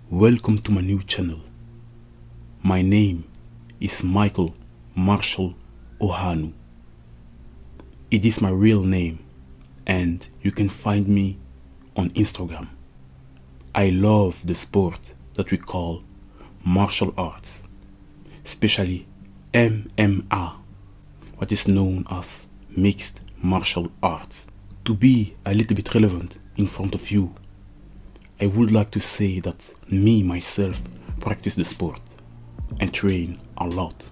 Welcome to my new channel. My name is Michael Marshall Ohanu. It is my real name and you can find me on Instagram. I love the sport that we call martial arts, especially MMA, what is known as mixed martial arts. To be a little bit relevant in front of you, I would like to say that me myself practice the sport and train a lot.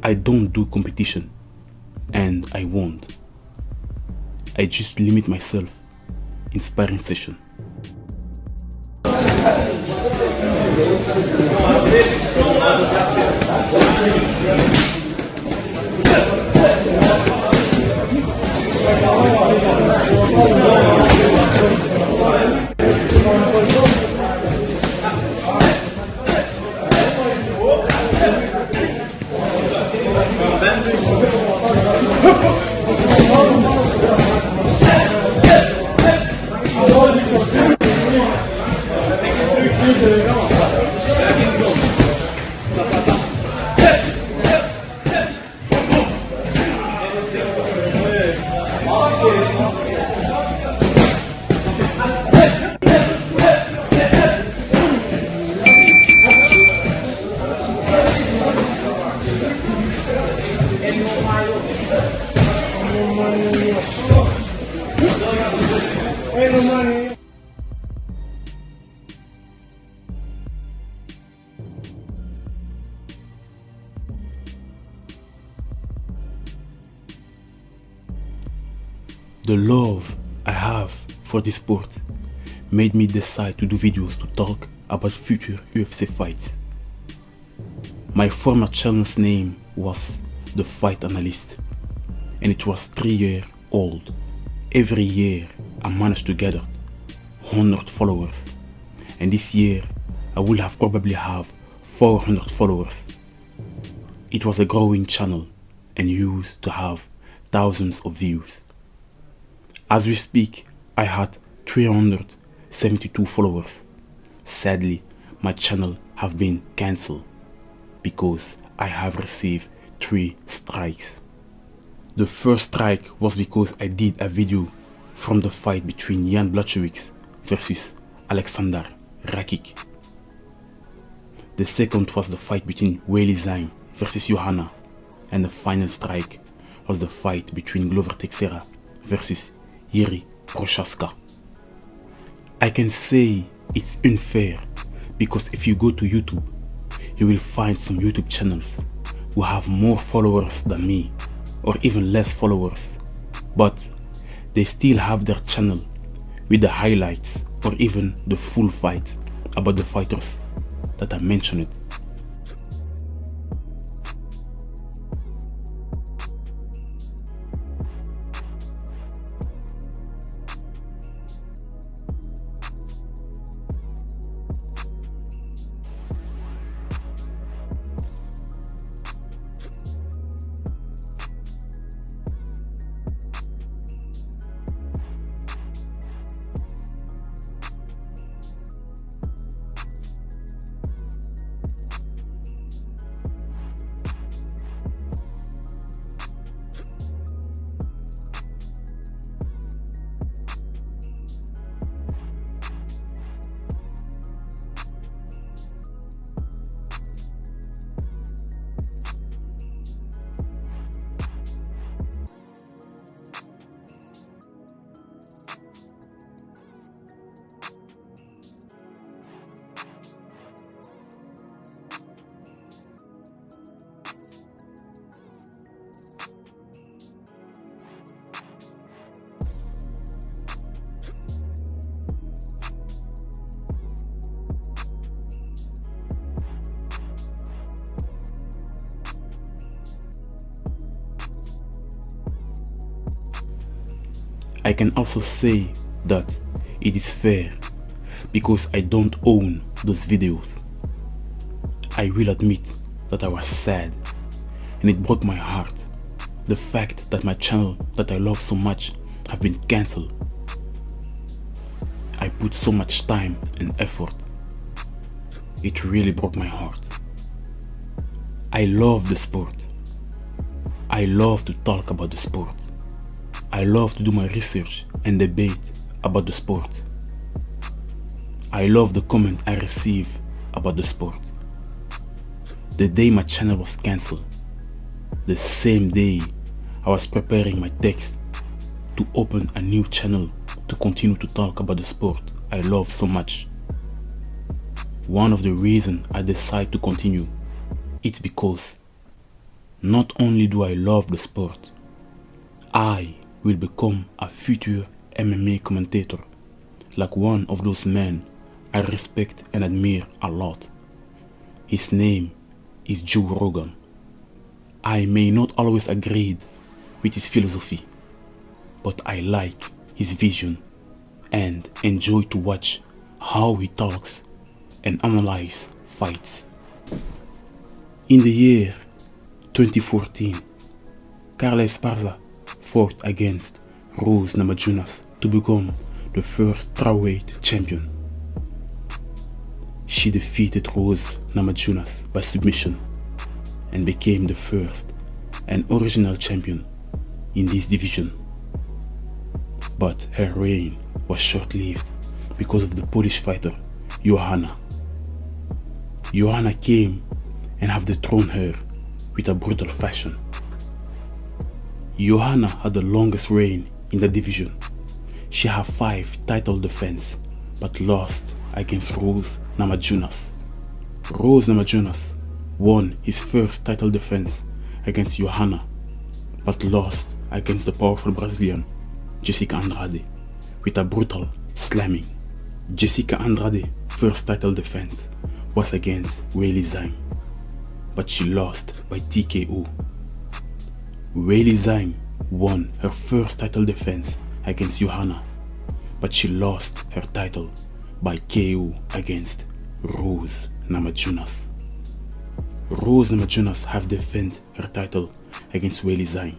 I don't do competition and I won't. I just limit myself in sparring session. The love I have for this sport made me decide to do videos to talk about future UFC fights. My former channel's name was The Fight Analyst and it was 3 years old. Every year I managed to gather 100 followers and this year I will probably have 400 followers. It was a growing channel and used to have thousands of views. As we speak, I had 372 followers. Sadly, my channel have been cancelled because I have received 3 strikes. The first strike was because I did a video from the fight between Jan Blachowicz versus Alexander Rakic. The second was the fight between Weili Zhang versus Johanna, and the final strike was the fight between Glover Teixeira versus Jiří Procházka. I can say it's unfair because if you go to YouTube, you will find some YouTube channels who have more followers than me or even less followers, but they still have their channel with the highlights or even the full fight about the fighters that I mentioned. I can also say that it is fair because I don't own those videos. I will admit that I was sad and it broke my heart. The fact that my channel that I love so much have been cancelled. I put so much time and effort. It really broke my heart. I love the sport. I love to talk about the sport. I love to do my research and debate about the sport. I love the comment I receive about the sport. The day my channel was cancelled, the same day I was preparing my text to open a new channel to continue to talk about the sport I love so much. One of the reasons I decided to continue, it's because not only do I love the sport, I will become a future MMA commentator, like one of those men I respect and admire a lot. His name is Joe Rogan. I may not always agree with his philosophy, but I like his vision and enjoy to watch how he talks and analyze fights. In the year 2014, Carla Esparza fought against Rose Namajunas to become the first Strawweight champion. She defeated Rose Namajunas by submission and became the first and original champion in this division. But her reign was short-lived because of the Polish fighter Joanna. Joanna came and have dethroned her with a brutal fashion. Joanna had the longest reign in the division. She had 5 title defense but lost against Rose Namajunas. Rose Namajunas won his first title defense against Joanna but lost against the powerful Brazilian Jessica Andrade with a brutal slamming. Jessica Andrade's first title defense was against Weili Zhang, but she lost by TKO. Weili Zhang won her first title defense against Joanna, but she lost her title by KO against Rose Namajunas. Rose Namajunas have defended her title against Weili Zhang,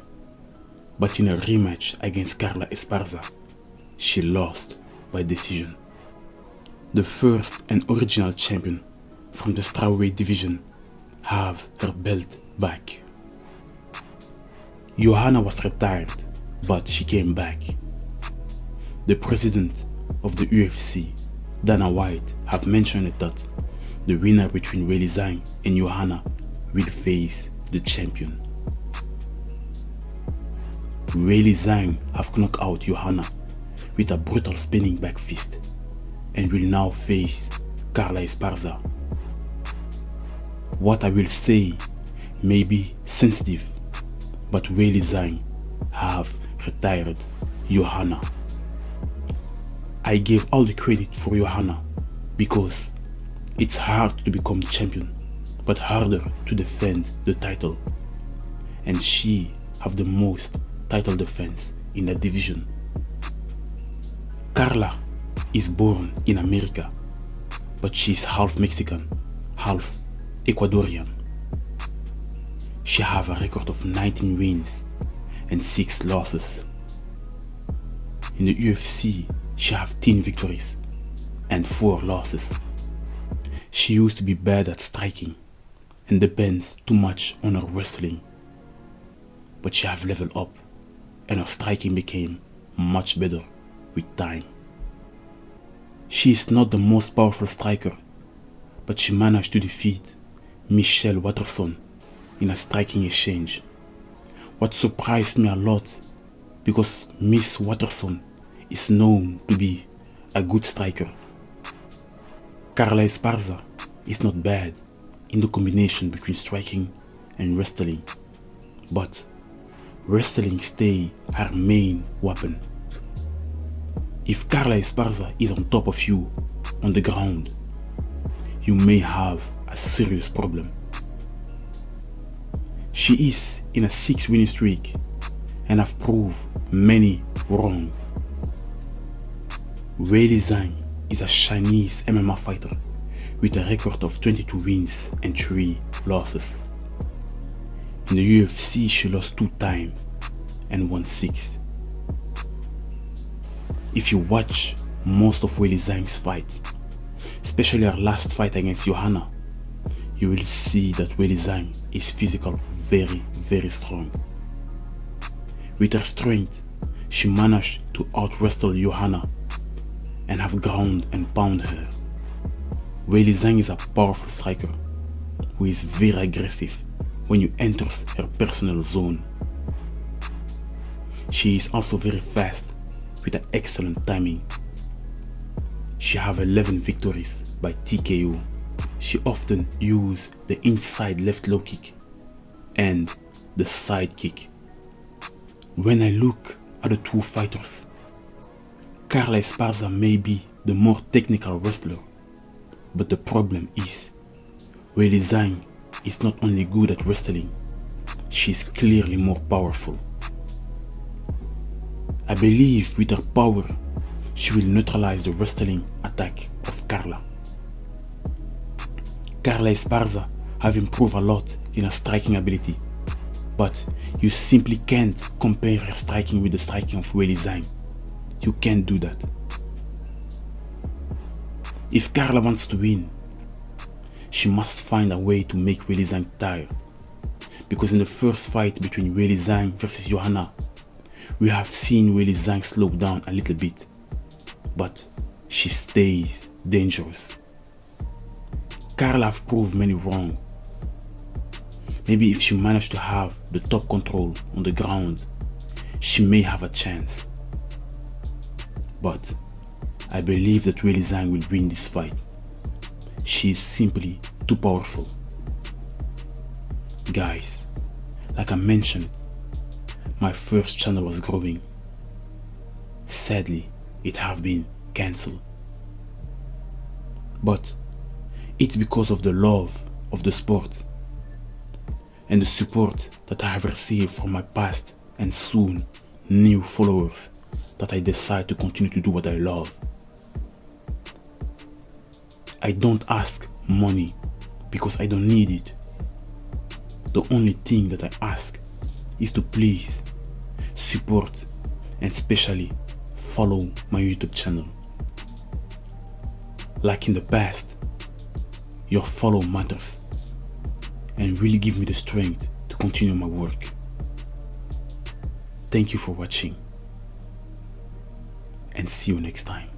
but in a rematch against Carla Esparza, she lost by decision. The first and original champion from the Strawweight division have her belt back. Joanna was retired, but she came back. The president of the UFC, Dana White, have mentioned that the winner between Weili Zhang and Joanna will face the champion. Weili Zhang have knocked out Joanna with a brutal spinning back fist and will now face Carla Esparza. What I will say may be sensitive, but Weili Zhang have retired Joanna. I gave all the credit for Joanna because it's hard to become champion, but harder to defend the title. And she have the most title defense in the division. Carla is born in America, but she is half Mexican, half Ecuadorian. She have a record of 19 wins and 6 losses. In the UFC, she have 10 victories and 4 losses. She used to be bad at striking and depends too much on her wrestling, but she have leveled up and her striking became much better with time. She is not the most powerful striker, but she managed to defeat Michelle Waterson in a striking exchange. What surprised me a lot, because Miss Waterson is known to be a good striker. Carla Esparza is not bad in the combination between striking and wrestling, but wrestling stays her main weapon. If Carla Esparza is on top of you on the ground, you may have a serious problem. She is in a 6 winning streak and have proved many wrong Weili Zhang is a Chinese MMA fighter with a record of 22 wins and 3 losses. In the UFC, she lost 2 times and won 6. If you watch most of Weili Zhang's fights, especially her last fight against Johanna, you will see that Weili Zhang is physical, very strong. With her strength, she managed to out-wrestle Johanna and have ground and pound her. Weili Zhang is a powerful striker who is very aggressive when you enter her personal zone. She is also very fast with an excellent timing. She have 11 victories by TKO. She often uses the inside left low kick and the side kick. When I look at the two fighters, Carla Esparza may be the more technical wrestler, but the problem is, Weili Zhang is not only good at wrestling, she is clearly more powerful. I believe with her power, she will neutralize the wrestling attack of Carla. Carla Esparza have improved a lot in her striking ability, but you simply can't compare her striking with the striking of Weili Zhang. You can't do that. If Carla wants to win, she must find a way to make Weili Zhang tired. Because in the first fight between Weili Zhang versus Johanna, we have seen Weili Zhang slow down a little bit, but she stays dangerous. Carla have proved many wrong. Maybe if she managed to have the top control on the ground, she may have a chance. But I believe that Weili Zhang will win this fight. She is simply too powerful. Guys, like I mentioned, my first channel was growing. Sadly, it have been cancelled. But it's because of the love of the sport and the support that I have received from my past and soon new followers that I decide to continue to do what I love. I don't ask money because I don't need it. The only thing that I ask is to please support and especially follow my YouTube channel. Like in the past, your follow matters and really give me the strength to continue my work. Thank you for watching and see you next time.